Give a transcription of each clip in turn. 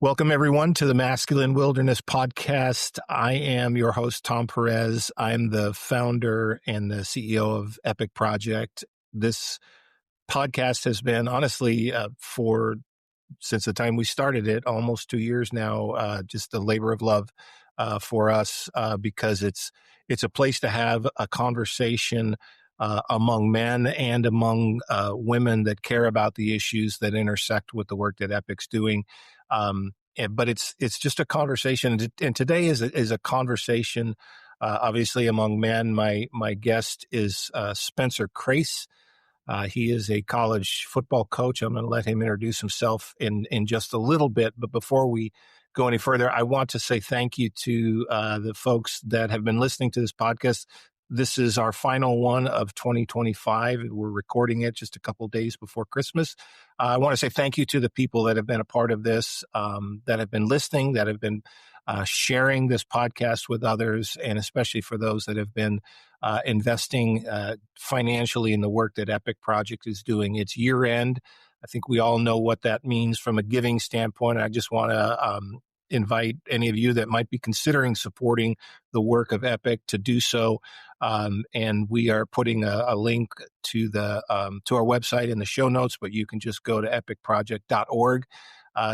Welcome, everyone, to the Masculine Wilderness Podcast. I am your host, Tom Perez. I'm the founder and the CEO of Epic Project. This podcast has been, honestly, since the time we started it, almost 2 years now, just a labor of love for us because it's a place to have a conversation among men and among women that care about the issues that intersect with the work that Epic's doing. But it's just a conversation, and today is a conversation, obviously among men. My guest is Spencer Crace. He is a college football coach. I'm going to let him introduce himself in just a little bit. But before we go any further, I want to say thank you to the folks that have been listening to this podcast. This is our final one of 2025. We're recording it just a couple of days before Christmas. I want to say thank you to the people that have been a part of this, that have been listening, that have been sharing this podcast with others, and especially for those that have been investing financially in the work that Epic Project is doing. It's year end. I think we all know what that means from a giving standpoint. I just want to invite any of you that might be considering supporting the work of Epic to do so. And we are putting a link to our website in the show notes, but you can just go to epicproject.org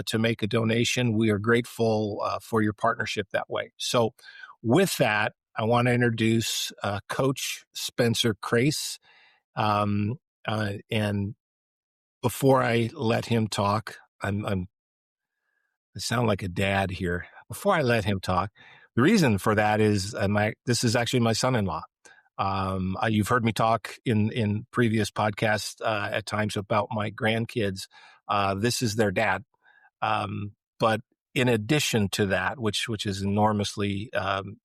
to make a donation. We are grateful for your partnership that way. So with that, I want to introduce Coach Spencer Crace. And before I let him talk, I sound like a dad here. Before I let him talk, the reason for that is this is actually my son-in-law. You've heard me talk in previous podcasts at times about my grandkids. This is their dad. But in addition to that, which is enormously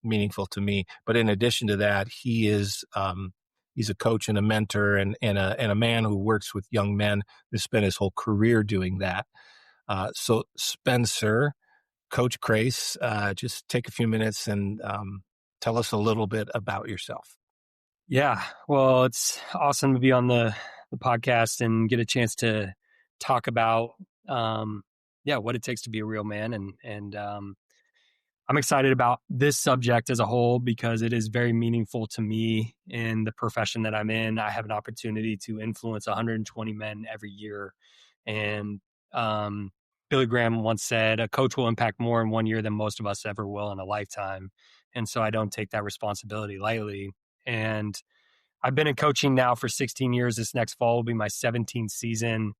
meaningful to me, but in addition to that, he's a coach and a mentor and a man who works with young men, who's spent his whole career doing that. So Spencer, Coach Crace, just take a few minutes and tell us a little bit about yourself. Yeah, well, it's awesome to be on the podcast and get a chance to talk about, what it takes to be a real man. And I'm excited about this subject as a whole because it is very meaningful to me in the profession that I'm in. I have an opportunity to influence 120 men every year. And Billy Graham once said, a coach will impact more in 1 year than most of us ever will in a lifetime. And so I don't take that responsibility lightly. And I've been in coaching now for 16 years. This next fall will be my 17th season.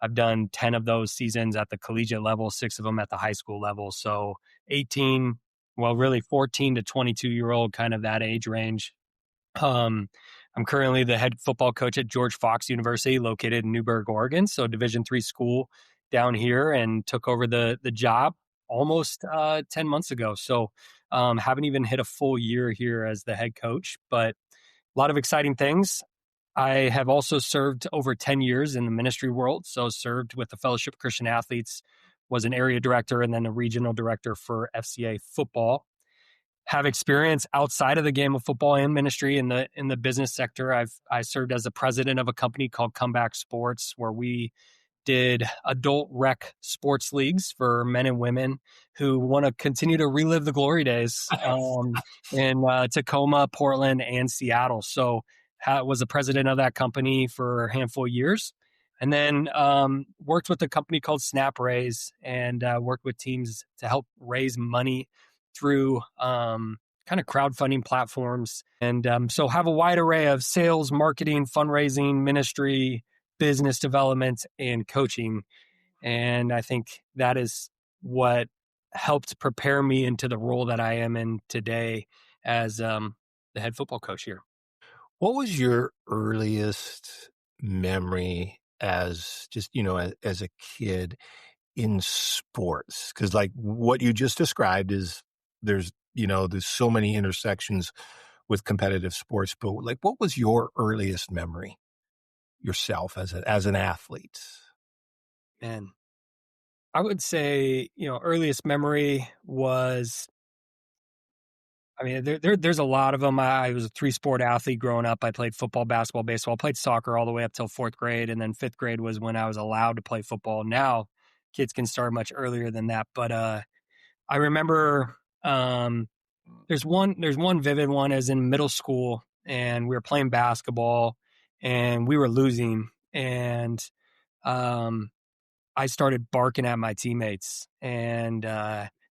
I've done 10 of those seasons at the collegiate level, 6 of them at the high school level. So 14 to 22-year-old, kind of that age range. I'm currently the head football coach at George Fox University, located in Newberg, Oregon. So Division III school down here, and took over the job almost 10 months ago. So haven't even hit a full year here as the head coach, but a lot of exciting things. I have also served over 10 years in the ministry world. So served with the Fellowship of Christian Athletes, was an area director and then a regional director for FCA football. Have experience outside of the game of football and ministry in the business sector. I served as the president of a company called Comeback Sports, where we did adult rec sports leagues for men and women who want to continue to relive the glory days in Tacoma, Portland, and Seattle. So was the president of that company for a handful of years. And then worked with a company called Snap Raise and worked with teams to help raise money through kind of crowdfunding platforms. And so have a wide array of sales, marketing, fundraising, ministry, business development, and coaching. And I think that is what helped prepare me into the role that I am in today as the head football coach here. What was your earliest memory as a kid in sports? Because like what you just described is there's so many intersections with competitive sports, but like what was your earliest memory yourself as an athlete? Man, I would say, earliest memory was, there's a lot of them. I was a 3-sport athlete growing up. I played football, basketball, baseball, played soccer all the way up till 4th grade. And then 5th grade was when I was allowed to play football. Now kids can start much earlier than that. But I remember there's one vivid one as in middle school, and we were playing basketball and we were losing, and I started barking at my teammates and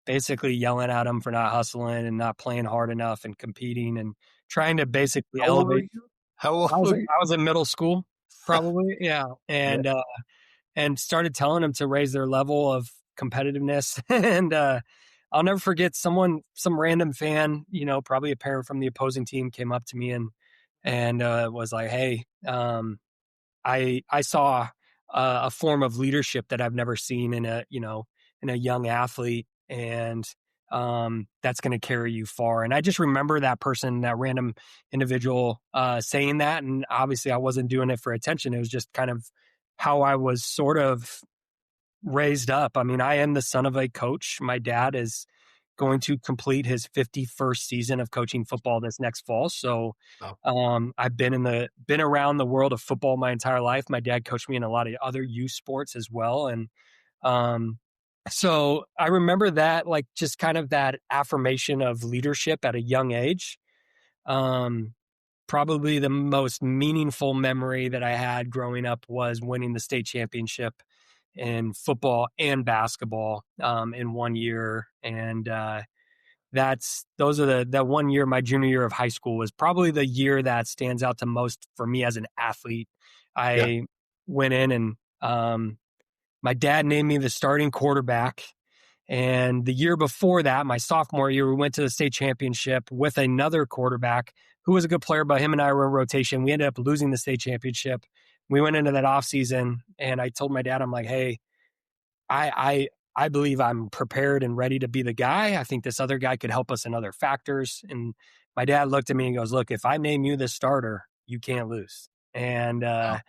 basically yelling at them for not hustling and not playing hard enough and competing and trying to basically How old were elevate. you? How old I was were you? I was in middle school, probably, yeah, Yeah. and started telling them to raise their level of competitiveness. And I'll never forget some random fan, probably a parent from the opposing team, came up to me and was like, "Hey, I saw a form of leadership that I've never seen in a young athlete, and that's going to carry you far." And I just remember that person, that random individual, saying that. And obviously, I wasn't doing it for attention. It was just kind of how I was sort of raised up. I mean, I am the son of a coach. My dad is going to complete his 51st season of coaching football this next fall. So Oh. I've been around the world of football my entire life. My dad coached me in a lot of other youth sports as well. And so I remember that, like, just kind of that affirmation of leadership at a young age. Probably the most meaningful memory that I had growing up was winning the state championship in football and basketball in one year. And that 1 year, my junior year of high school, was probably the year that stands out the most for me as an athlete. Yeah. I went in and my dad named me the starting quarterback. And the year before that, my sophomore year, we went to the state championship with another quarterback who was a good player, but him and I were in rotation. We ended up losing the state championship. We went into that offseason, and I told my dad, I'm like, "Hey, I believe I'm prepared and ready to be the guy. I think this other guy could help us in other factors." And my dad looked at me and goes, "Look, if I name you the starter, you can't lose." And Wow.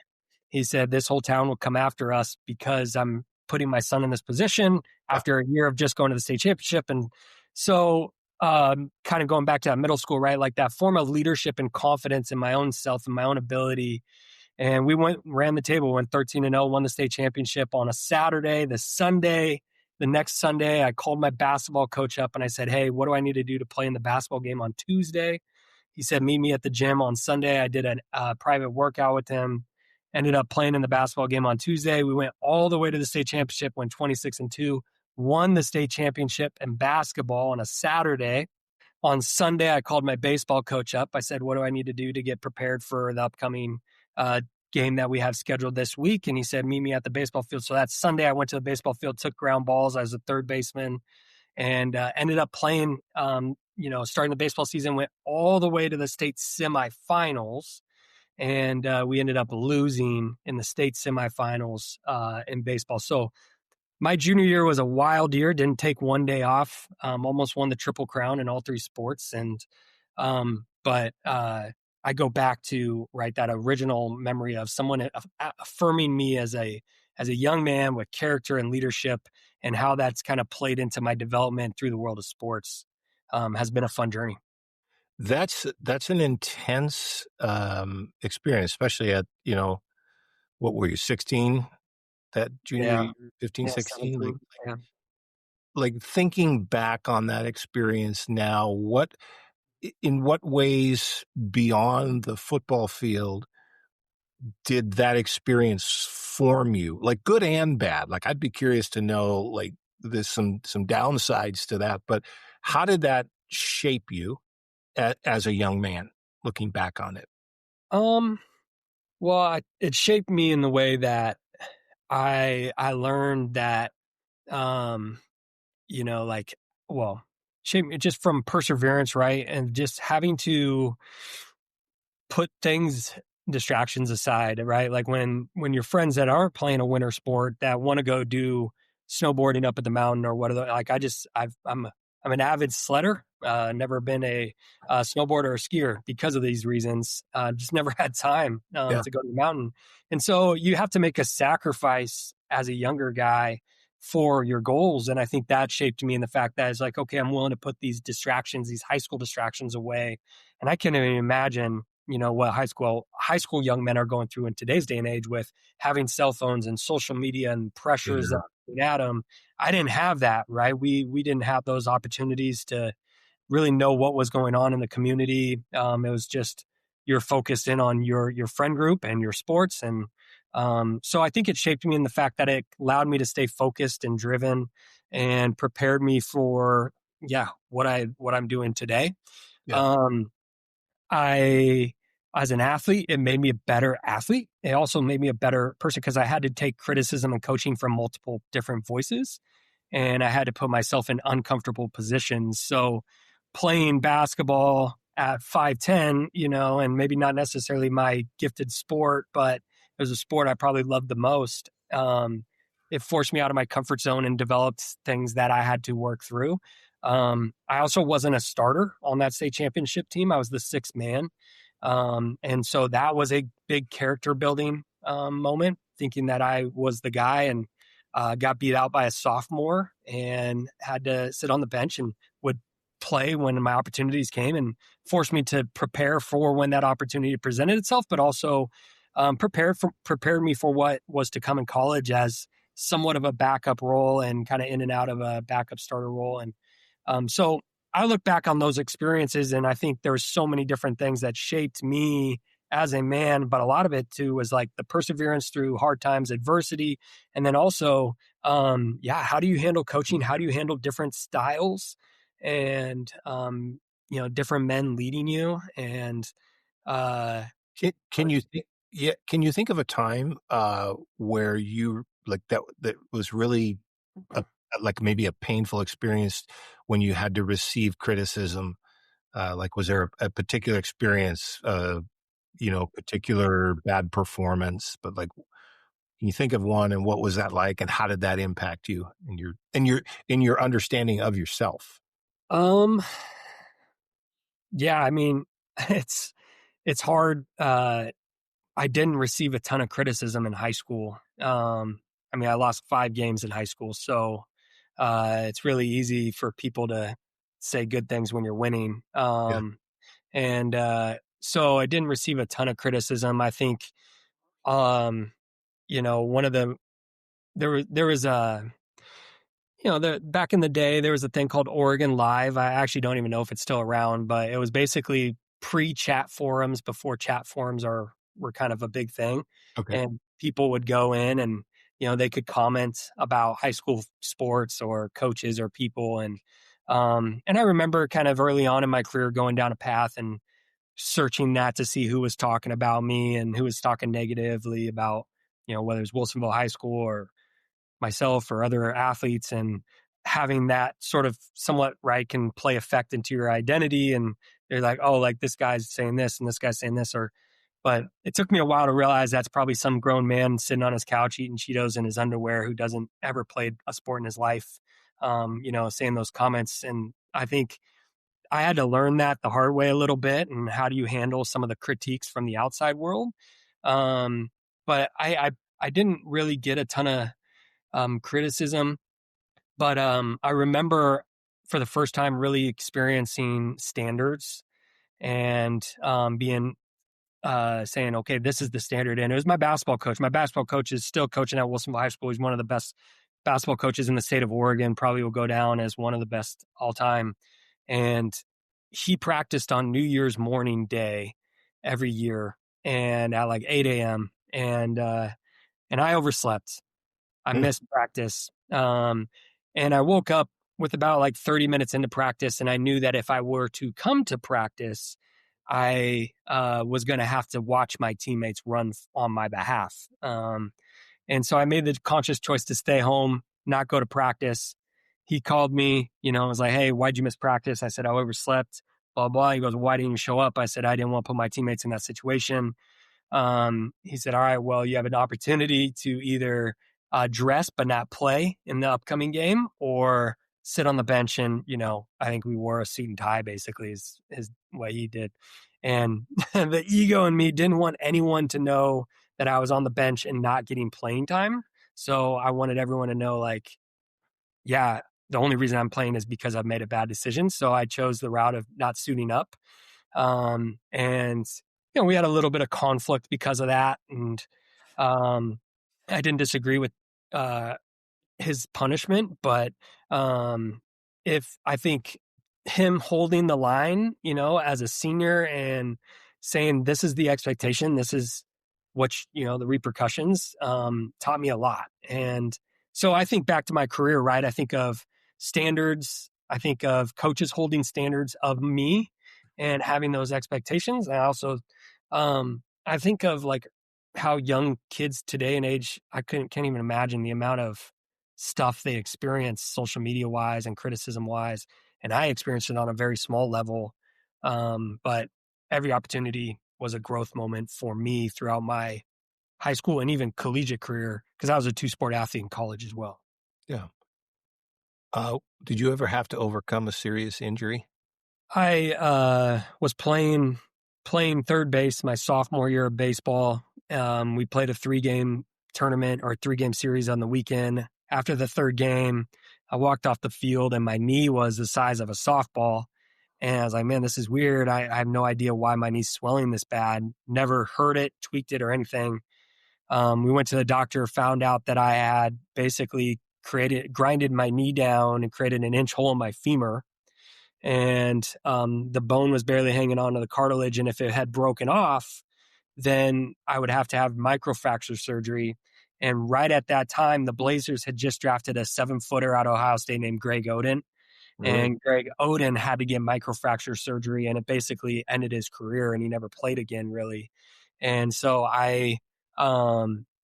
he said, "This whole town will come after us because I'm putting my son in this position Yeah. after a year of just going to the state championship." And so, kind of going back to that middle school, right? Like that form of leadership and confidence in my own self and my own ability. And we ran the table, went 13-0, won the state championship on a Saturday. The next Sunday, I called my basketball coach up and I said, "Hey, what do I need to do to play in the basketball game on Tuesday?" He said, "Meet me at the gym on Sunday." I did a private workout with him, ended up playing in the basketball game on Tuesday. We went all the way to the state championship, went 26-2, won the state championship in basketball on a Saturday. On Sunday, I called my baseball coach up. I said, "What do I need to do to get prepared for the upcoming game that we have scheduled this week?" And he said, "Meet me at the baseball field." So that Sunday, I went to the baseball field, took ground balls. I was a third baseman, and ended up playing, starting the baseball season, went all the way to the state semifinals. And we ended up losing in the state semifinals in baseball. So my junior year was a wild year. Didn't take one day off. Almost won the Triple Crown in all three sports. And but I go back to that original memory of someone affirming me as a young man with character and leadership, and how that's kind of played into my development through the world of sports. Has been a fun journey. That's an intense experience, especially at, what were you, 16? That junior Yeah, year, 15, yeah, 16? 17. Yeah. Like thinking back on that experience now, in what ways beyond the football field did that experience form you? Like good and bad. Like I'd be curious to know, like there's some downsides to that, but how did that shape you as a young man looking back on it? Well, it shaped me in the way that I learned that, um, like, well, shaped me just from perseverance, right? And just having to put distractions aside, right? Like when your friends that aren't playing a winter sport that want to go do snowboarding up at the mountain or what are like, I'm an avid sledder. Never been a snowboarder or skier because of these reasons. Just never had time Yeah. to go to the mountain. And so you have to make a sacrifice as a younger guy for your goals. And I think that shaped me in the fact that it's like, okay, I'm willing to put these distractions, these high school distractions away. And I can't even imagine, what high school young men are going through in today's day and age with having cell phones and social media and pressures Yeah. Adam, I didn't have that, right? We didn't have those opportunities to really know what was going on in the community. It was just you're focused in on your friend group and your sports, and so I think it shaped me in the fact that it allowed me to stay focused and driven, and prepared me for what I'm doing today. Yeah. Um, I as an athlete, it made me a better athlete. It also made me a better person because I had to take criticism and coaching from multiple different voices, and I had to put myself in uncomfortable positions. So playing basketball at 5'10", and maybe not necessarily my gifted sport, but it was a sport I probably loved the most. It forced me out of my comfort zone and developed things that I had to work through. I also wasn't a starter on that state championship team. I was the sixth man. And so that was a big character building moment, thinking that I was the guy, and got beat out by a sophomore and had to sit on the bench and would play when my opportunities came, and forced me to prepare for when that opportunity presented itself, but also prepared me for what was to come in college as somewhat of a backup role and kind of in and out of a backup starter role. And so I look back on those experiences, and I think there's so many different things that shaped me as a man, but a lot of it too was like the perseverance through hard times, adversity, and then also, how do you handle coaching? How do you handle different styles and, different men leading you? And, uh, Can you think? Yeah, can you think of a time where you like that was really a, like maybe a painful experience when you had to receive criticism? Like, was there a particular experience, particular bad performance? But like, can you think of one, and what was that like, and how did that impact you in your understanding of yourself? um, yeah, I mean, it's, it's hard. I didn't receive a ton of criticism in high school. I mean, I lost 5 games in high school, so it's really easy for people to say good things when you're winning. Yeah. And so I didn't receive a ton of criticism. I think, one of the there was a back in the day, there was a thing called Oregon Live. I actually don't even know if it's still around, but it was basically pre-chat forums before chat forums were kind of a big thing. Okay. And people would go in and, they could comment about high school sports or coaches or people. And I remember kind of early on in my career going down a path and searching that to see who was talking about me and who was talking negatively about, whether it's Wilsonville High School or myself or other athletes, and having that sort of somewhat right can play effect into your identity. And they're like, oh, like this guy's saying this and this guy's saying this, but it took me a while to realize that's probably some grown man sitting on his couch eating Cheetos in his underwear who doesn't ever played a sport in his life, saying those comments. And I think I had to learn that the hard way a little bit. And how do you handle some of the critiques from the outside world? Um, but I didn't really get a ton of criticism. But I remember for the first time really experiencing standards and being saying, okay, this is the standard. And it was my basketball coach. My basketball coach is still coaching at Wilsonville High School. He's one of the best basketball coaches in the state of Oregon, probably will go down as one of the best all time. And he practiced on New Year's morning day every year and at like 8 a.m. And I overslept. I Mm. missed practice. And I woke up with about like 30 minutes into practice. And I knew that if I were to come to practice, I was going to have to watch my teammates run on my behalf. And so I made the conscious choice to stay home, not go to practice. He called me, was like, hey, why'd you miss practice? I said, I overslept, blah, blah. He goes, why didn't you show up? I said, I didn't want to put my teammates in that situation. He said, all right, well, you have an opportunity to either dress but not play in the upcoming game, or sit on the bench. And, I think we wore a suit and tie basically is what he did. And the ego in me didn't want anyone to know that I was on the bench and not getting playing time. So I wanted everyone to know, like, yeah, the only reason I'm playing is because I've made a bad decision. So I chose the route of not suiting up. And we had a little bit of conflict because of that. And I didn't disagree with his punishment, but if I think him holding the line, as a senior and saying this is the expectation, this is what the repercussions, taught me a lot. And so I think back to my career, right? I think of standards. I think of coaches holding standards of me and having those expectations. And I also, I think of like how young kids today and age, I can't even imagine the amount of stuff they experience social media wise and criticism wise. And I experienced it on a very small level. But every opportunity was a growth moment for me throughout my high school and even collegiate career, because I was a 2-sport athlete in college as well. Yeah. Did you ever have to overcome a serious injury? I was playing third base my sophomore year of baseball. We played a 3-game tournament or 3-game series on the weekend. After the third game, I walked off the field and my knee was the size of a softball. And I was like, man, this is weird. I have no idea why my knee's swelling this bad. Never heard it, tweaked it or anything. We went to the doctor, found out that I had basically grinded my knee down and created an inch hole in my femur. And the bone was barely hanging onto the cartilage. And if it had broken off, then I would have to have microfracture surgery. And right at that time, the Blazers had just drafted a 7-footer out of Ohio State named Greg Oden. Really? And Greg Oden had to get microfracture surgery, and it basically ended his career, and he never played again, really. And so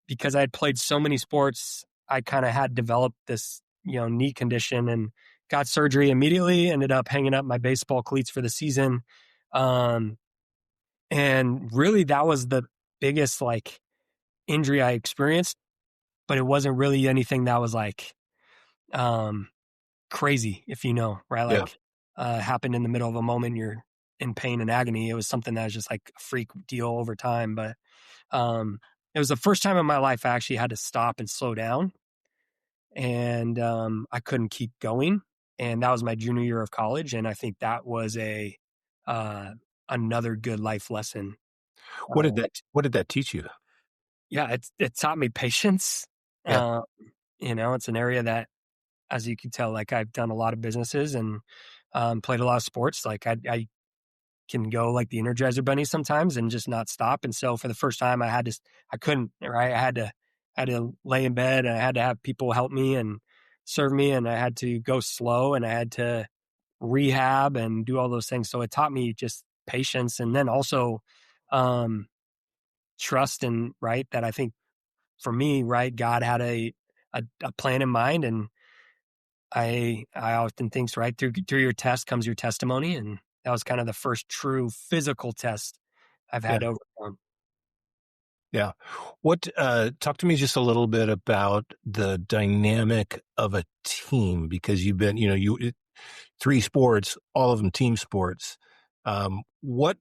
because I had played so many sports, I kind of had developed this, knee condition and got surgery immediately, ended up hanging up my baseball cleats for the season. And really that was the biggest like injury I experienced, but it wasn't really anything that was like, crazy, if right? Like, happened in the middle of a moment, you're in pain and agony. It was something that was just like a freak deal over time. But, it was the first time in my life I actually had to stop and slow down, and, I couldn't keep going. And that was my junior year of college. And I think that was another good life lesson. What did that teach you? Yeah, it taught me patience. Yeah. It's an area that, as you can tell, like I've done a lot of businesses and played a lot of sports. Like I can go like the Energizer Bunny sometimes and just not stop. And so for the first time, I couldn't, right? I had to lay in bed and I had to have people help me and serve me, and I had to go slow and I had to rehab and do all those things. So it taught me just patience, and then also trust, and right, that I think for me, right, God had a plan in mind. And I often think, right, through your test comes your testimony. And that was kind of the first true physical test I've had to overcome. Yeah. Talk to me just a little bit about the dynamic of a team, because you've been, 3 sports, all of them team sports. What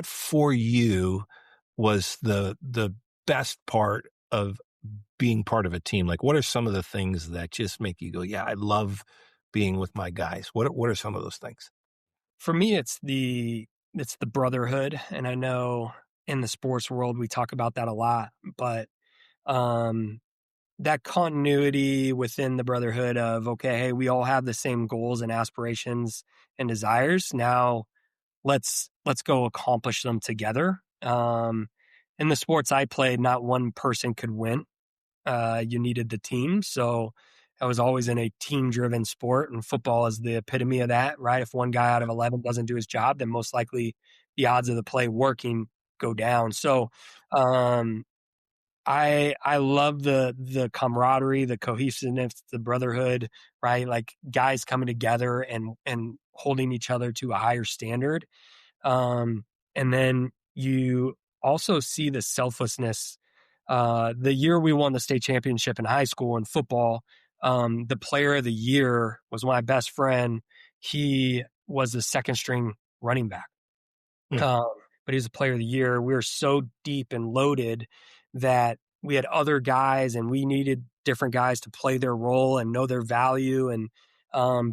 for you was the best part of being part of a team? Like, what are some of the things that just make you go, yeah, I love being with my guys? What are some of those things? For me, it's the brotherhood. And I know in the sports world, we talk about that a lot, but, that continuity within the brotherhood of, okay, hey, we all have the same goals and aspirations and desires. Now let's go accomplish them together. In the sports I played, not one person could win. You needed the team. So I was always in a team-driven sport, and football is the epitome of that, right? If one guy out of 11 doesn't do his job, then most likely the odds of the play working go down. So I love the camaraderie, the cohesiveness, the brotherhood, right? Like guys coming together and holding each other to a higher standard. And then you also see the selflessness. The year we won the state championship in high school in football, the player of the year was my best friend. He was the second string running back. But he was a player of the year. We were so deep and loaded that we had other guys, and we needed different guys to play their role and know their value and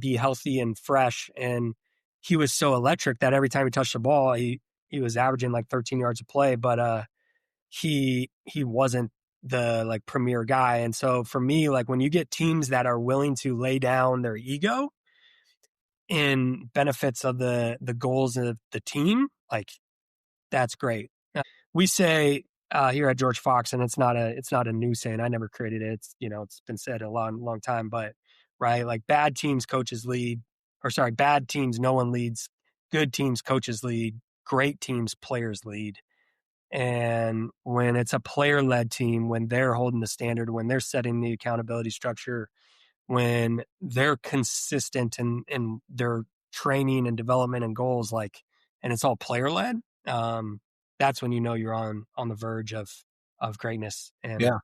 be healthy and fresh. And he was so electric that every time he touched the ball, he was averaging like 13 yards a play, but he wasn't the like premier guy. And so for me, like when you get teams that are willing to lay down their ego in benefits of the goals of the team, like that's great. We say here at George Fox, and it's not a new saying. I never created it. It's, it's been said a long time, but right, like bad teams coaches lead, or sorry, bad teams no one leads, good teams coaches lead, great teams players lead. And when it's a player led team, when they're holding the standard, when they're setting the accountability structure, when they're consistent in their training and development and goals, like, and it's all player led, that's when you're on the verge of greatness. And Yeah.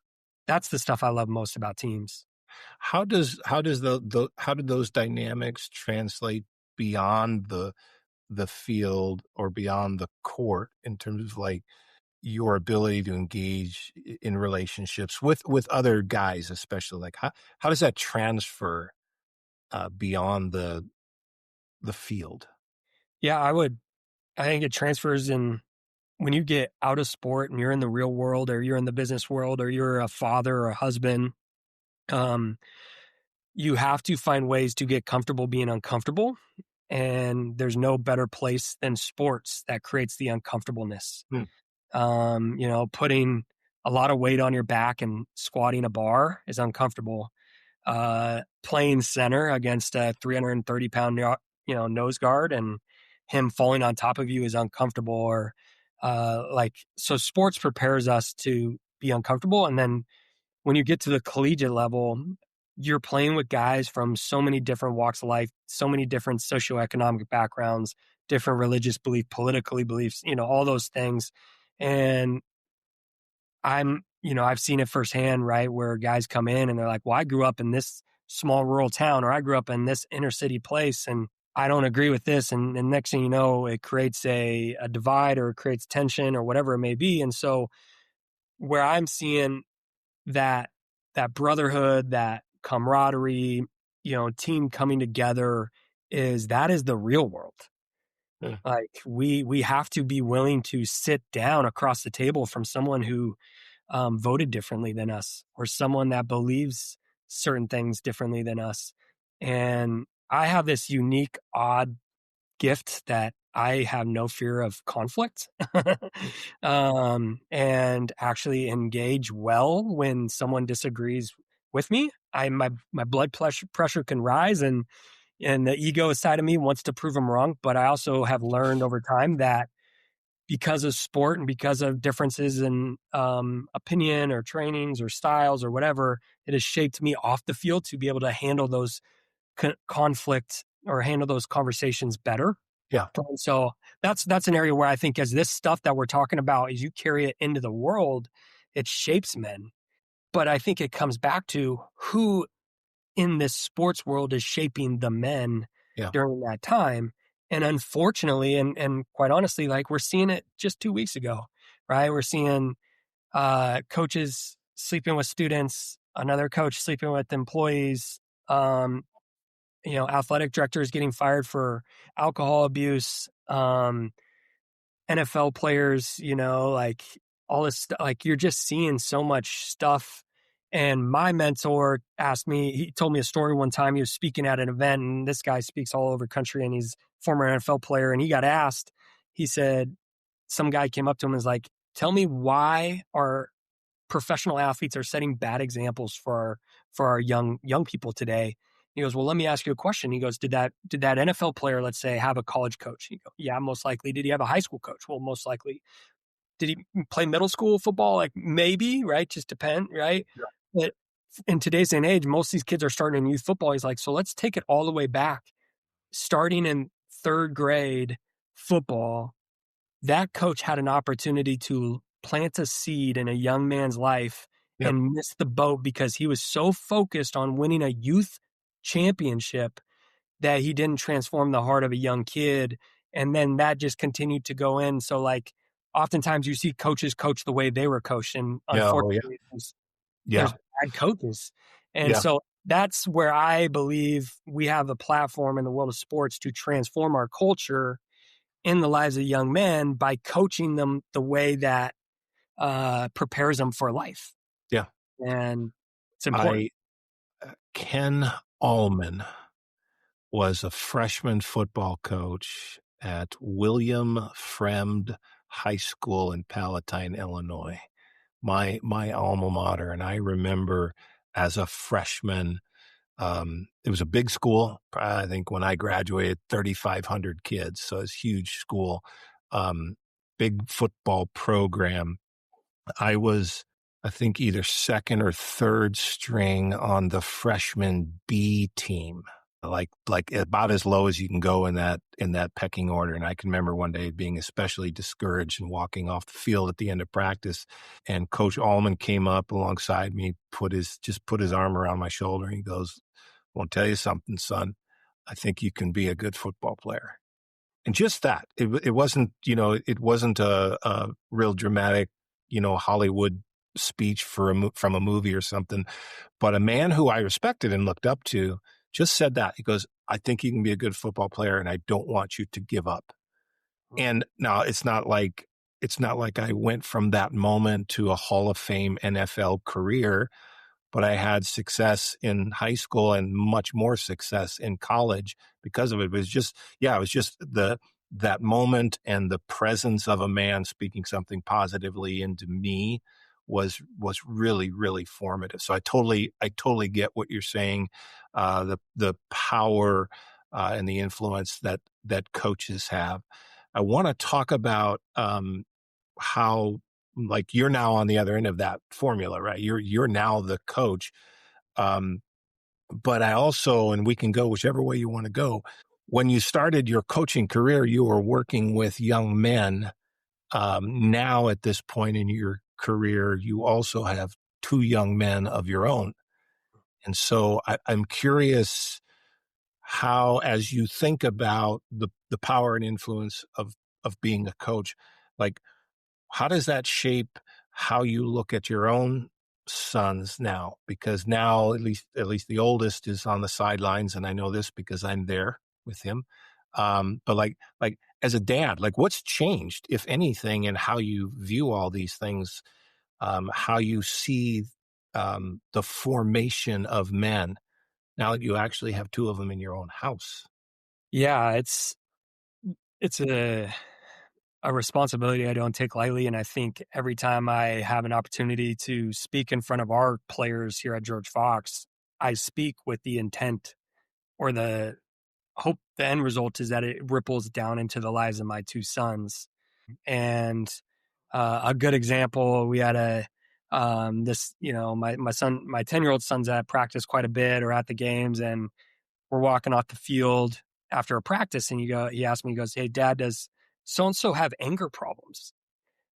that's the stuff I love most about teams. How do those dynamics translate beyond the field or beyond the court in terms of like your ability to engage in relationships with other guys, especially? Like how does that transfer beyond the field? Yeah, I think it transfers in when you get out of sport and you're in the real world, or you're in the business world, or you're a father or a husband. You have to find ways to get comfortable being uncomfortable. And there's no better place than sports that creates the uncomfortableness. Hmm. Putting a lot of weight on your back and squatting a bar is uncomfortable. Playing center against a 330-pound, nose guard, and him falling on top of you is uncomfortable. Or so sports prepares us to be uncomfortable. And then when you get to the collegiate level, you're playing with guys from so many different walks of life, so many different socioeconomic backgrounds, different religious belief, political beliefs, all those things. And I've seen it firsthand, right? Where guys come in and they're like, well, I grew up in this small rural town, or I grew up in this inner city place, and I don't agree with this. And next thing you know, it creates a divide, or it creates tension, or whatever it may be. And so where I'm seeing that brotherhood, that camaraderie, team coming together, that is the real world. Yeah. Like we have to be willing to sit down across the table from someone who voted differently than us, or someone that believes certain things differently than us. And I have this unique, odd gift that I have no fear of conflict, and actually engage well when someone disagrees with me. My blood pressure can rise, and the ego side of me wants to prove them wrong. But I also have learned over time that because of sport and because of differences in opinion or trainings or styles or whatever, it has shaped me off the field to be able to handle those conflict or handle those conversations better. Yeah. So that's an area where I think, as this stuff that we're talking about, as you carry it into the world, it shapes men. But I think it comes back to who in this sports world is shaping the men during that time. And unfortunately, and quite honestly, like we're seeing it just 2 weeks ago, right? We're seeing coaches sleeping with students, another coach sleeping with employees, athletic directors getting fired for alcohol abuse, NFL players, like all this stuff. Like you're just seeing so much stuff. And my mentor he told me a story one time. He was speaking at an event, and this guy speaks all over country, and he's a former NFL player. And he got asked, he said, some guy came up to him and was like, tell me why our professional athletes are setting bad examples for our young people today. He goes, well, let me ask you a question. He goes, did that NFL player, let's say, have a college coach? He goes, yeah, most likely. Did he have a high school coach? Well, most likely. Did he play middle school football? Like maybe, right? Just depend, right? Yeah. But in today's day and age, most of these kids are starting in youth football. He's like, so let's take it all the way back. Starting in third grade football, that coach had an opportunity to plant a seed in a young man's life and missed the boat because he was so focused on winning a youth championship that he didn't transform the heart of a young kid. And then that just continued to go in. So like oftentimes you see coaches coach the way they were coached. And unfortunately, there's bad coaches. And so that's where I believe we have a platform in the world of sports to transform our culture in the lives of young men by coaching them the way that prepares them for life. and it's important. I Ken Allman was a freshman football coach at William Fremd High School in Palatine, Illinois, my alma mater. And I remember as a freshman, it was a big school. I think when I graduated, 3,500 kids, so it's a huge school, big football program. I was, I think, either second or third string on the freshman B team, like about as low as you can go in that pecking order. And I can remember one day being especially discouraged and walking off the field at the end of practice, and Coach Allman came up alongside me, put his arm around my shoulder, and he goes, "I want to tell you something, son. I think you can be a good football player." And just that, it wasn't, it wasn't a real dramatic, Hollywood speech from a movie or something, but a man who I respected and looked up to just said that. He goes, "I think you can be a good football player, and I don't want you to give up." And now it's not like I went from that moment to a Hall of Fame NFL career, but I had success in high school and much more success in college because of it. It was just, it was just that moment, and the presence of a man speaking something positively into me was really, really formative. So I totally get what you're saying. The power and the influence that coaches have. I want to talk about how, like, you're now on the other end of that formula, right? You're now the coach. But I also, and we can go whichever way you want to go. When you started your coaching career, you were working with young men. Now at this point in your career, you also have two young men of your own. And so I'm curious how, as you think about the power and influence of being a coach, like, how does that shape how you look at your own sons now? Because now, at least the oldest is on the sidelines, and I know this because I'm there with him. But like as a dad, like, what's changed, if anything, in how you view all these things, how you see the formation of men now that you actually have two of them in your own house? Yeah, it's a responsibility I don't take lightly. And I think every time I have an opportunity to speak in front of our players here at George Fox, I speak with the intent or the hope. The end result is that it ripples down into the lives of my two sons. And a good example, we had my son, my 10-year-old son's at practice quite a bit or at the games, and we're walking off the field after a practice, and he asked me, he goes, "Hey, Dad, does so-and-so have anger problems?"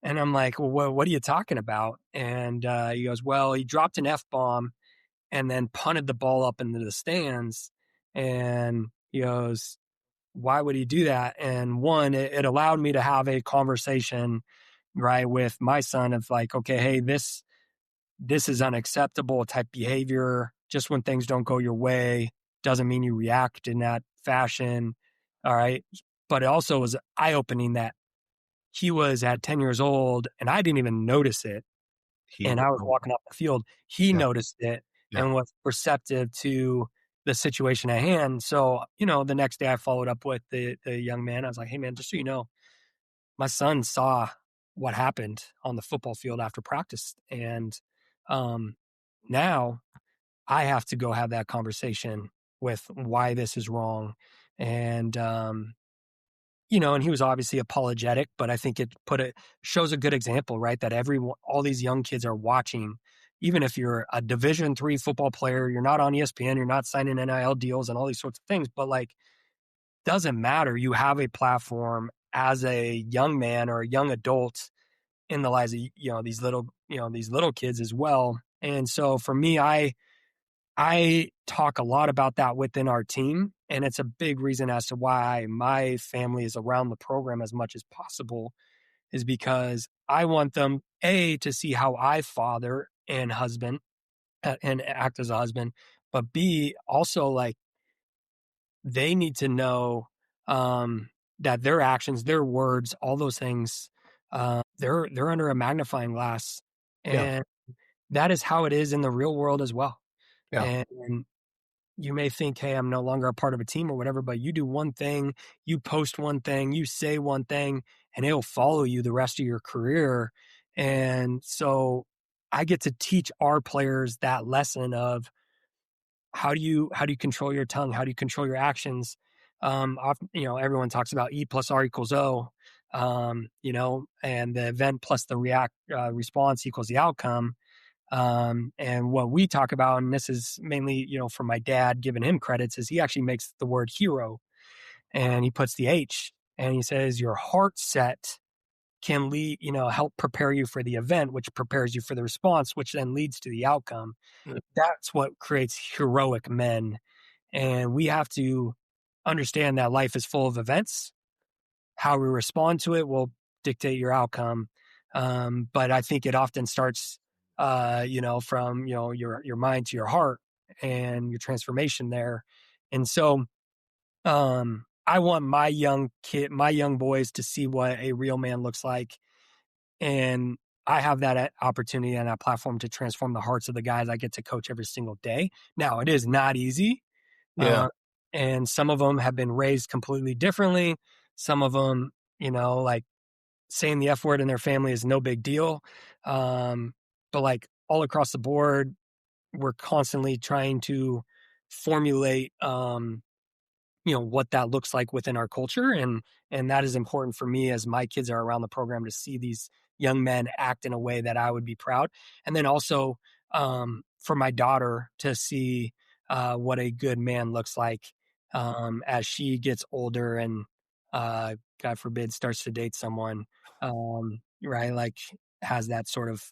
And I'm like, "Well, what are you talking about?" And he goes, "Well, he dropped an F-bomb and then punted the ball up into the stands." And he goes, "Why would he do that?" And one, it allowed me to have a conversation, right, with my son of like, okay, hey, this is unacceptable type behavior. Just when things don't go your way doesn't mean you react in that fashion. All right. But it also was eye opening that he was at 10 years old and I didn't even notice it. And I was walking off the field. He Yeah, noticed it yeah. and was perceptive to the situation at hand. So, the next day I followed up with the young man. I was like, "Hey man, just so you know, my son saw what happened on the football field after practice. And um, now I have to go have that conversation with why this is wrong." And, and he was obviously apologetic, but I think it shows a good example, right? That all these young kids are watching. Even if you're a Division III football player, you're not on ESPN, you're not signing NIL deals and all these sorts of things, but like, doesn't matter. You have a platform as a young man or a young adult in the lives of, these little kids as well. And so for me, I talk a lot about that within our team. And it's a big reason as to why my family is around the program as much as possible, is because I want them, A, to see how I father and husband and act as a husband, but B, also like they need to know that their actions, their words, all those things, they're under a magnifying glass. Yeah. And that is how it is in the real world as well. Yeah. And you may think, hey, I'm no longer a part of a team or whatever, but you do one thing, you post one thing, you say one thing, and it'll follow you the rest of your career. And so I get to teach our players that lesson of how do you control your tongue? How do you control your actions? Often, everyone talks about E plus R equals O, and the event plus the response equals the outcome. And what we talk about, and this is mainly, from my dad, giving him credits, is he actually makes the word hero and he puts the H and he says your heart set can lead, help prepare you for the event, which prepares you for the response, which then leads to the outcome. Mm. That's what creates heroic men. And we have to understand that life is full of events. How we respond to it will dictate your outcome. But I think it often starts, from, your mind to your heart and your transformation there. And so, I want my young boys to see what a real man looks like. And I have that opportunity and that platform to transform the hearts of the guys I get to coach every single day. Now, it is not easy. Yeah. And some of them have been raised completely differently. Some of them, like saying the F word in their family is no big deal. But like all across the board, we're constantly trying to formulate, what that looks like within our culture. And that is important for me as my kids are around the program to see these young men act in a way that I would be proud. And then also, for my daughter to see, what a good man looks like, as she gets older and, God forbid, starts to date someone, right? Like has that sort of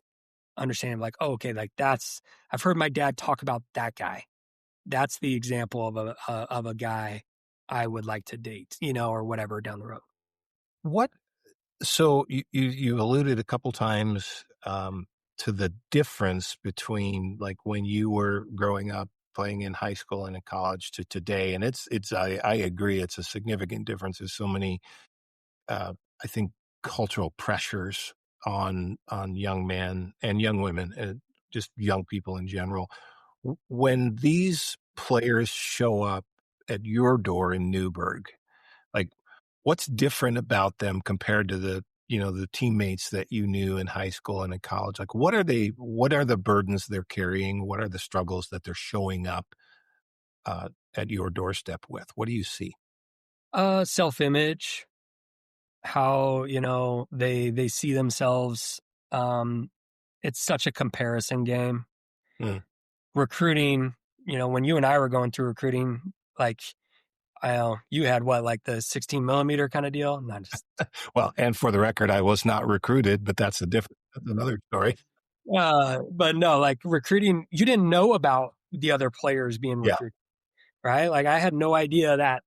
understanding of like, oh, okay, like I've heard my dad talk about that guy. That's the example of a guy I would like to date, or whatever down the road. What So you alluded a couple times to the difference between like when you were growing up playing in high school and in college to today, and I agree it's a significant difference. There's so many I think cultural pressures on young men and young women and just young people in general. When these players show up at your door in Newburgh, like, what's different about them compared to the teammates that you knew in high school and in college? Like, what are the burdens they're carrying? What are the struggles that they're showing up at your doorstep with? What do you see? Self-image, how, they see themselves. Um, it's such a comparison game. Mm. Recruiting, when you and I were going through recruiting, like, I know you had what, like the 16 millimeter kind of deal? Not just, Well, and for the record, I was not recruited, but that's that's another story. but no, like recruiting, you didn't know about the other players being Yeah. recruited. Right? Like I had no idea that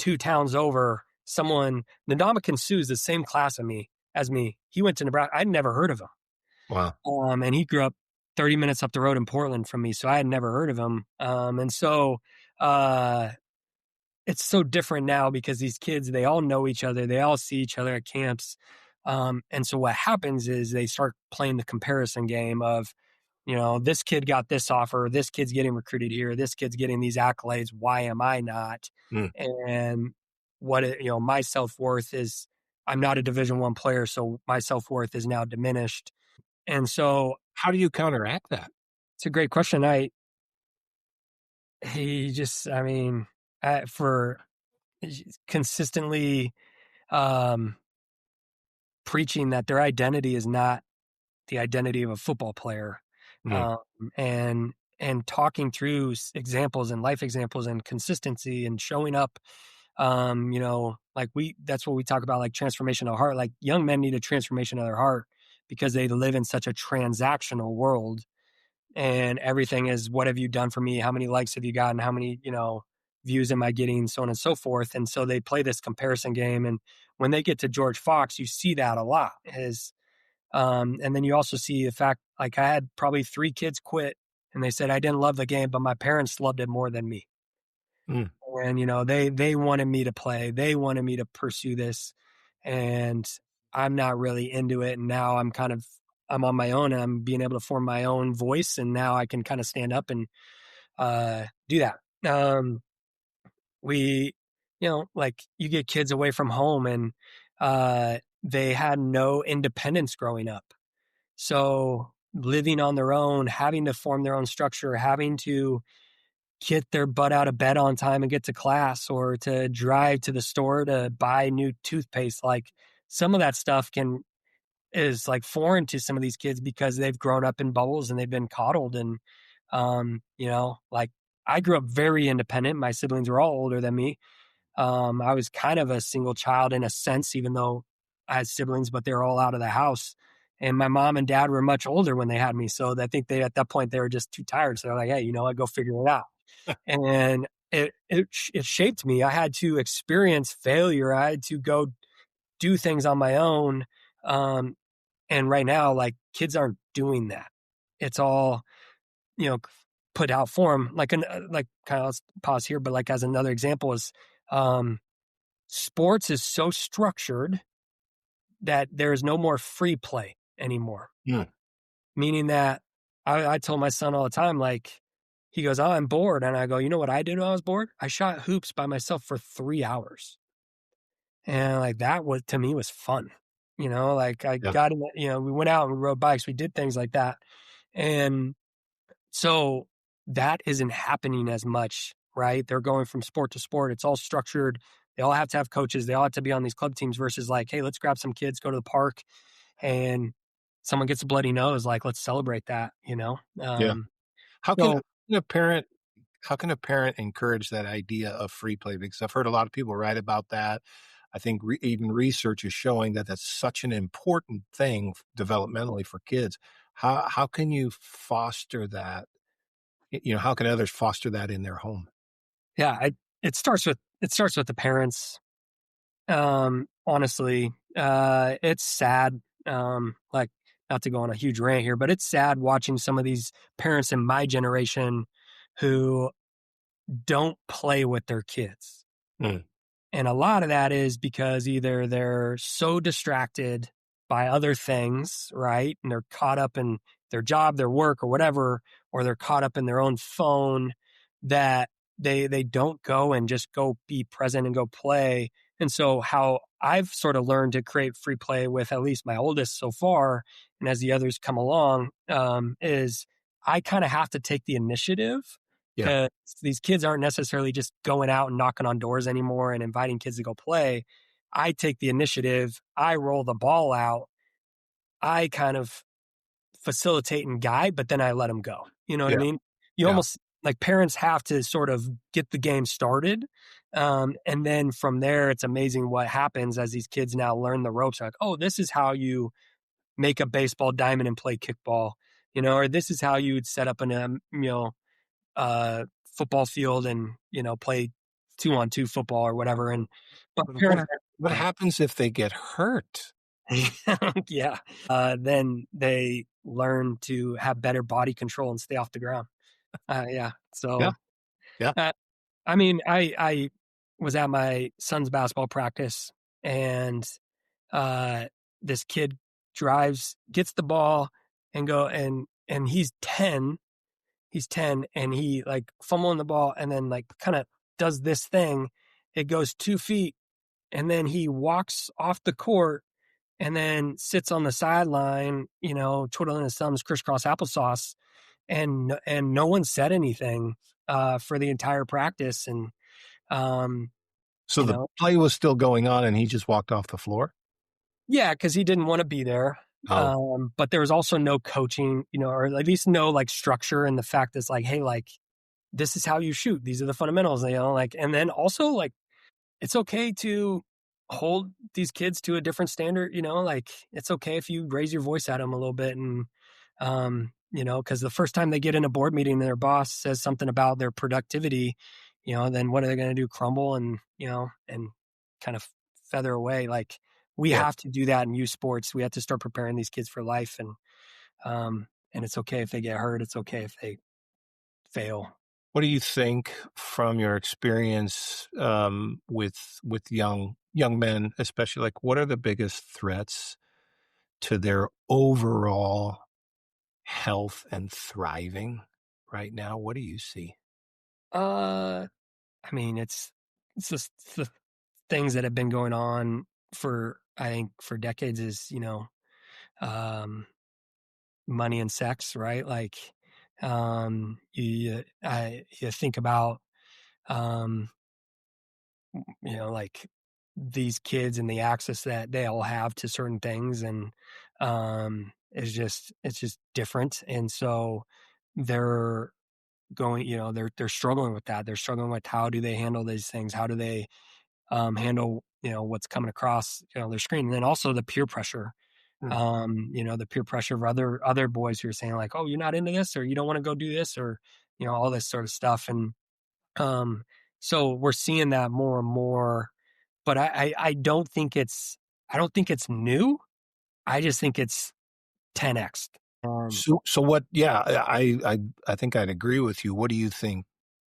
2 towns over, Ndamukong Suh's the same class as me. He went to Nebraska. I'd never heard of him. Wow. And he grew up 30 minutes up the road in Portland from me. So I had never heard of him. And so, it's so different now because these kids, they all know each other. They all see each other at camps. And so what happens is they start playing the comparison game of, this kid got this offer, this kid's getting recruited here, this kid's getting these accolades. Why am I not? Mm. And my self-worth is, I'm not a Division I player, so my self-worth is now diminished. And so How do you counteract that? it's a great question. He just, I mean, for consistently, um, preaching that their identity is not the identity of a football player, Mm. um, and talking through examples and life examples and consistency and showing up. Like that's what we talk about, like transformation of heart. Like young men need a transformation of their heart because they live in such a transactional world, and everything is, what have you done for me? How many likes have you gotten? How many, views am I getting? So on and so forth. And so they play this comparison game. And when they get to George Fox, you see that a lot. And then you also see the fact, like I had probably 3 kids quit and they said, I didn't love the game, but my parents loved it more than me. Mm. And, they wanted me to play. They wanted me to pursue this. And I'm not really into it. And now I'm kind of I'm on my own and I'm being able to form my own voice. And now I can kind of stand up and do that. We, like you get kids away from home and they had no independence growing up. So living on their own, having to form their own structure, having to get their butt out of bed on time and get to class or to drive to the store to buy new toothpaste. Like some of that stuff is like foreign to some of these kids because they've grown up in bubbles and they've been coddled. And, like I grew up very independent. My siblings were all older than me. I was kind of a single child in a sense, even though I had siblings, but they were all out of the house. And my mom and dad were much older when they had me. So I think at that point, they were just too tired. So they're like, hey, you know what, go figure it out. And it shaped me. I had to experience failure. I had to go do things on my own. And right now, like kids aren't doing that. It's all, you know, put out for them. Like kind of let's pause here, but like as another example is, sports is so structured that there is no more free play anymore. Mm. Meaning that I told my son all the time, like, he goes, oh, I'm bored. And I go, you know what I did when I was bored? I shot hoops by myself for 3 hours. And like that was to me was fun. Like I Yeah. got in, we went out and we rode bikes, we did things like that. And so that isn't happening as much, right? They're going from sport to sport. It's all structured. They all have to have coaches. They all have to be on these club teams versus like, hey, let's grab some kids, go to the park, and someone gets a bloody nose. Like, let's celebrate that, Yeah. How can So a parent how can a parent encourage that idea of free play? Because I've heard a lot of people write about that. I think even research is showing that that's such an important thing developmentally for kids. How can you foster that? How can others foster that in their home? yeah, it starts with the parents. Honestly, it's sad. Like not to go on a huge rant here, but it's sad watching some of these parents in my generation who don't play with their kids. Mm. And a lot of that is because either they're so distracted by other things, right? And they're caught up in their job, their work, or whatever, or they're caught up in their own phone that they don't go and just go be present and go play. And so how I've sort of learned to create free play with at least my oldest so far, and as the others come along, is I kind of have to take the initiative Yeah. because these kids aren't necessarily just going out and knocking on doors anymore and inviting kids to go play. I take the initiative. I roll the ball out. I kind of facilitate and guide, but then I let them go. You know what I Yeah. mean? You Yeah. almost like parents have to sort of get the game started. And then from there, it's amazing what happens as these kids now learn the ropes. Like, oh, this is how you make a baseball diamond and play kickball, or this is how you would set up uh, football field and, play 2-on-2 football or whatever. But What parents, what happens if they get hurt? yeah, then they learn to have better body control and stay off the ground. Yeah. Yeah. So, Yeah. uh, I mean, I was at my son's basketball practice and, uh, this kid gets the ball and he's 10 and he like fumbling the ball and then like kind of does this thing. It goes 2 feet and then he walks off the court and then sits on the sideline, twiddling his thumbs, crisscross applesauce. And no one said anything, for the entire practice. And, um, So you the know, play was still going on and he just walked off the floor? yeah, cause he didn't want to be there. Oh, But there was also no coaching, or at least no like structure. And the fact is like, hey, like, this is how you shoot. These are the fundamentals, like, and then also like, it's okay to hold these kids to a different standard, like it's okay if you raise your voice at them a little bit. And, because the first time they get in a board meeting and their boss says something about their productivity, then what are they going to do? Crumble and, and kind of feather away. Like we yeah. have to do that in youth sports. We have to start preparing these kids for life. And it's okay if they get hurt. It's okay if they fail. What do you think from your experience with young men, especially? Like, what are the biggest threats to their overall health and thriving right now? What do you see? Uh, I mean, it's just the things that have been going on for, I think, for decades is, um, money and sex, right? Like, you think about, um, like these kids and the access that they all have to certain things, and it's just different, and so they're going, they're struggling with that. They're struggling with how do they handle these things? How do they handle what's coming across their screen, and then also the peer pressure. Mm. The peer pressure of other boys who are saying like, "Oh, you're not into this, or you don't want to go do this," or all this sort of stuff, and um, so we're seeing that more and more. But I don't think it's new. I just think it's 10x. So what? Yeah, I think I'd agree with you. What do you think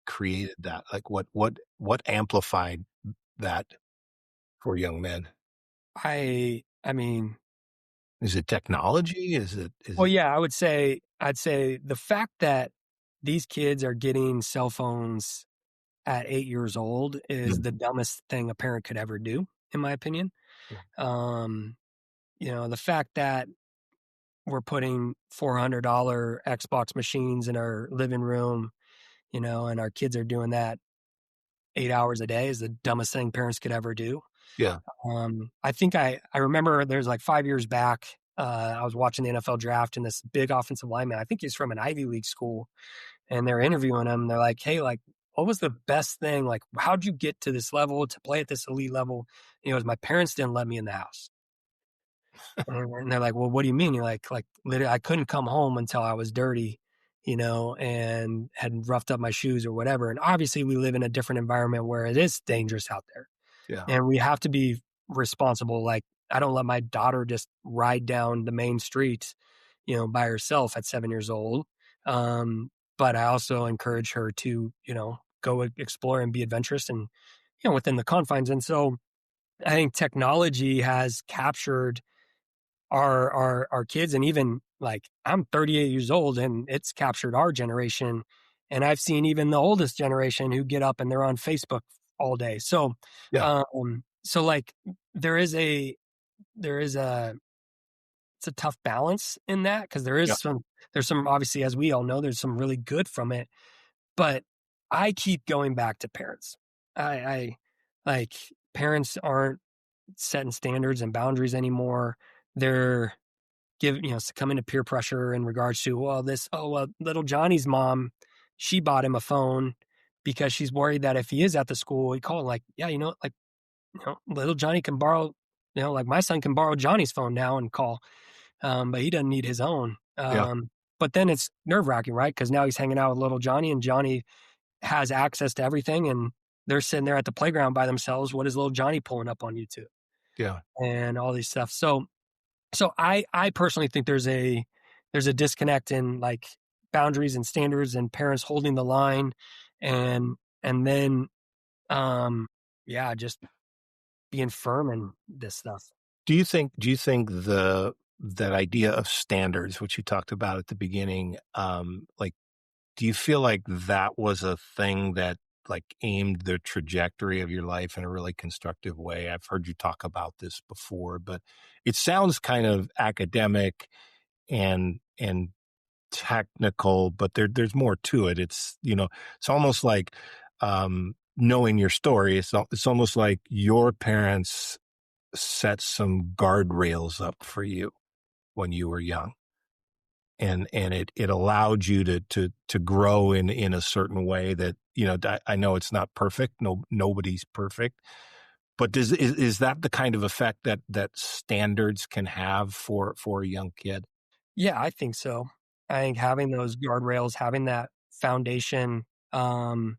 created that? Like, what amplified that for young men? I mean, Is it technology? Is well, it? yeah, I'd say the fact that these kids are getting cell phones at 8 years old is Mm, the dumbest thing a parent could ever do, in my opinion. mm, Um, the fact that we're putting $400 Xbox machines in our living room, and our kids are doing that 8 hours a day is the dumbest thing parents could ever do. yeah, I think I remember there's like 5 years back, I was watching the NFL draft and this big offensive lineman, I think he's from an Ivy League school, and they're interviewing him. They're like, "Hey, like, what was the best thing? Like, how'd you get to this level to play at this elite level?" My parents didn't let me in the house. And they're like, "Well, what do you mean?" You're like literally, I couldn't come home until I was dirty, and had roughed up my shoes or whatever. And obviously, we live in a different environment where it is dangerous out there, yeah, and we have to be responsible. Like, I don't let my daughter just ride down the main street, by herself at 7 years old. Um, but I also encourage her to, go explore and be adventurous and, within the confines. And so I think technology has captured our kids, and even like I'm 38 years old and it's captured our generation. And I've seen even the oldest generation who get up and they're on Facebook all day. So, yeah, like there is a it's a tough balance in that, because yeah, there's some, obviously, as we all know, there's some really good from it, but I keep going back to parents. I like, parents aren't setting standards and boundaries anymore. They're succumbing to peer pressure in regards to, well, little Johnny's mom, she bought him a phone because she's worried that if he is at the school, he called like, yeah, like, little Johnny can borrow, like my son can borrow Johnny's phone now and call, but he doesn't need his own. yeah, But then it's nerve wracking, right? Because now he's hanging out with little Johnny, and Johnny has access to everything, and they're sitting there at the playground by themselves. What is little Johnny pulling up on YouTube yeah. and all these stuff? So I personally think there's a disconnect in like boundaries and standards and parents holding the line, and then yeah, just being firm in this stuff. Do you think that idea of standards, which you talked about at the beginning, like, do you feel like that was a thing that like aimed the trajectory of your life in a really constructive way? I've heard you talk about this before, but it sounds kind of academic and technical, but there's more to it. It's almost like knowing your story. It's almost like your parents set some guardrails up for you when you were young, and it allowed you to grow in a certain way that, I know it's not perfect. Nobody's perfect, but is that the kind of effect that standards can have for a young kid? Yeah, I think so. I think having those guardrails, having that foundation, and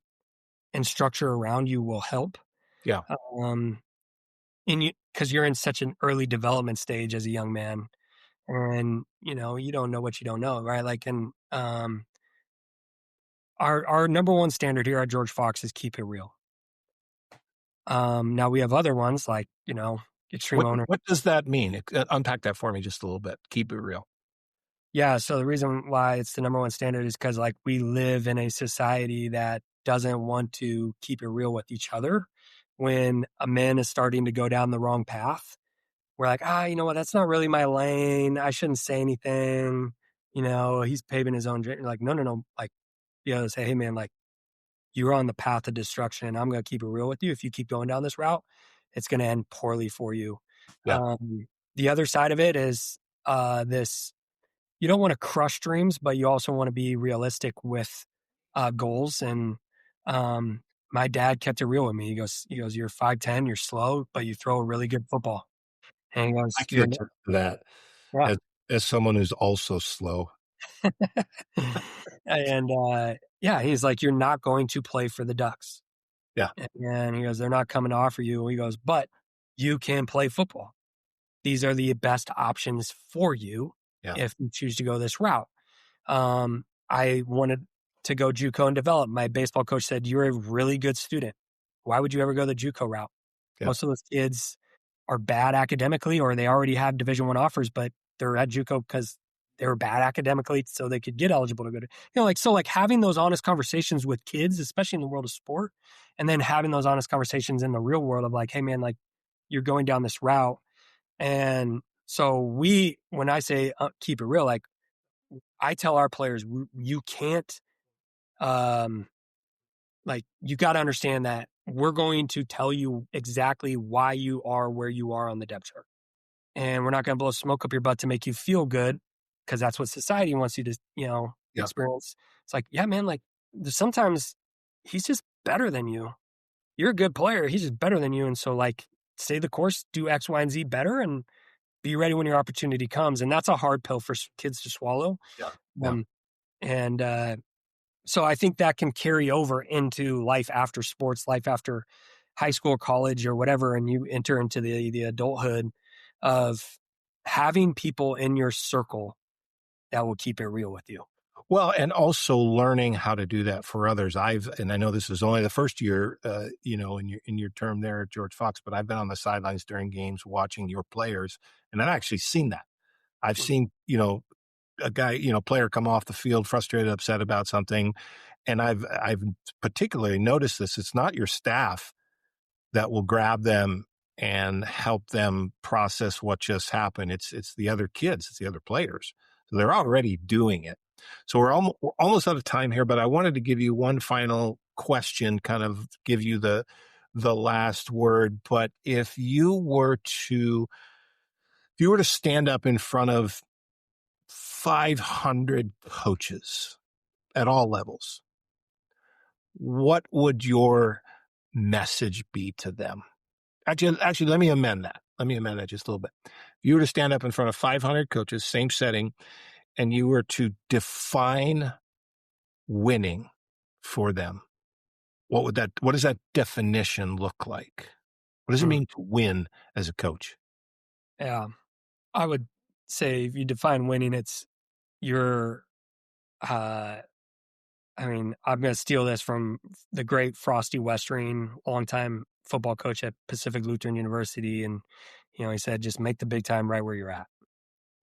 structure around you will help. Yeah, Um, and because you're in such an early development stage as a young man, and you don't know what you don't know, right? Like, and our number one standard here at George Fox is keep it real. Now we have other ones like, extreme owner. What does that mean? Unpack that for me just a little bit. Keep it real. Yeah, so the reason why it's the number one standard is because like we live in a society that doesn't want to keep it real with each other. When a man is starting to go down the wrong path, we're like, you know what, that's not really my lane. I shouldn't say anything. You know, he's paving his own journey. Like, no. Like, you know, say, hey man, like you're on the path of destruction. I'm going to keep it real with you. If you keep going down this route, it's going to end poorly for you. Yeah. The other side of it is this you don't want to crush dreams, but you also want to be realistic with goals. And my dad kept it real with me. He goes, you're 5'10", you're slow, but you throw a really good football. And he I goes, can attest to that yeah. as someone who's also slow. And yeah, he's like, you're not going to play for the Ducks. Yeah. And he goes, they're not coming to offer you. He goes, but you can play football. These are the best options for you if you choose to go this route. I wanted to go JUCO and develop. My baseball coach said, you're a really good student. Why would you ever go the JUCO route? Yeah. Most of those kids are bad academically, or they already have Division I offers, but they're at JUCO because they were bad academically, so they could get eligible to go to, like having those honest conversations with kids, especially in the world of sport, and then having those honest conversations in the real world of like, hey man, like you're going down this route. And so when I say keep it real, like I tell our players, you can't, like you got to understand that we're going to tell you exactly why you are where you are on the depth chart. And we're not going to blow smoke up your butt to make you feel good because that's what society wants you to, experience. It's like, yeah, man, like sometimes he's just better than you. You're a good player. He's just better than you. And so like stay the course, do X, Y, and Z better and be ready when your opportunity comes. And that's a hard pill for kids to swallow. Yeah. And so I think that can carry over into life after sports, life after high school, college, or whatever, and you enter into the adulthood of having people in your circle that will keep it real with you. Well, and also learning how to do that for others. And I know this is only the first year, in your term there at George Fox, but I've been on the sidelines during games watching your players, and I've actually seen that. I've seen, a guy, player come off the field frustrated, upset about something, and I've particularly noticed this. It's not your staff that will grab them and help them process what just happened. It's the other kids, it's the other players. So they're already doing it. So we're almost out of time here, but I wanted to give you one final question, kind of give you the last word. But if you were to stand up in front of 500 coaches at all levels, what would your message be to them? Actually, let me amend that. Just a little bit. If you were to stand up in front of 500 coaches, same setting, and you were to define winning for them, what does that definition look like? What does it mean to win as a coach? Yeah. I would say if you define winning, it's your, I'm going to steal this from the great Frosty Westring, longtime football coach at Pacific Lutheran University. And, he said, just make the big time right where you're at.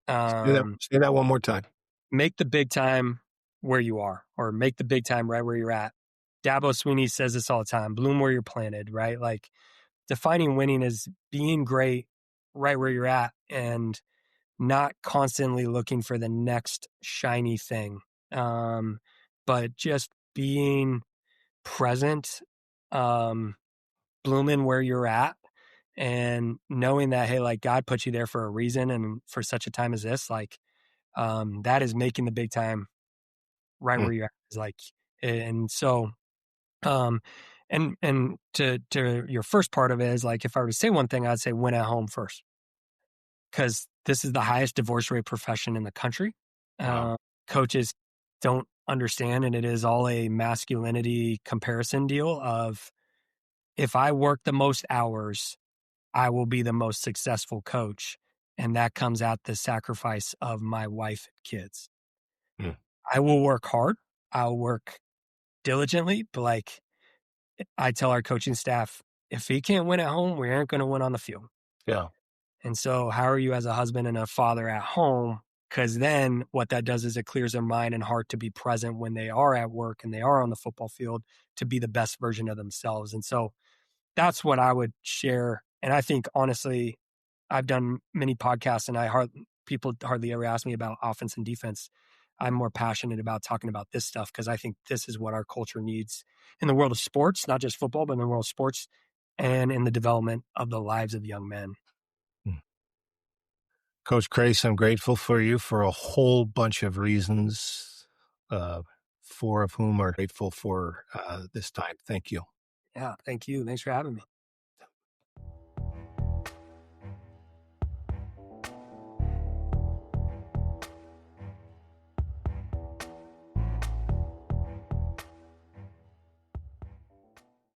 Say that one more time. Make the big time where you are, or make the big time right where you're at. Dabo Sweeney says this all the time, bloom where you're planted, right? Like defining winning is being great right where you're at and not constantly looking for the next shiny thing. But just being present, blooming where you're at, and knowing that, hey, like God put you there for a reason and for such a time as this, like that is making the big time right where you're at. Is like, and so, and to your first part of it is like, if I were to say one thing, I'd say win at home first, because this is the highest divorce rate profession in the country. Wow. Coaches don't understand, and it is all a masculinity comparison deal of if I work the most hours, I will be the most successful coach. And that comes at the sacrifice of my wife and kids. I will work hard. I'll work diligently, but like I tell our coaching staff, if he can't win at home, we aren't going to win on the field. Yeah. And so how are you as a husband and a father at home? Because then what that does is it clears their mind and heart to be present when they are at work and they are on the football field to be the best version of themselves. And so that's what I would share. And I think, honestly, I've done many podcasts and people hardly ever ask me about offense and defense. I'm more passionate about talking about this stuff because I think this is what our culture needs in the world of sports, not just football, but in the world of sports and in the development of the lives of young men. Coach Crace, I'm grateful for you for a whole bunch of reasons, 4 of whom are grateful for this time. Thank you. Yeah, thank you. Thanks for having me.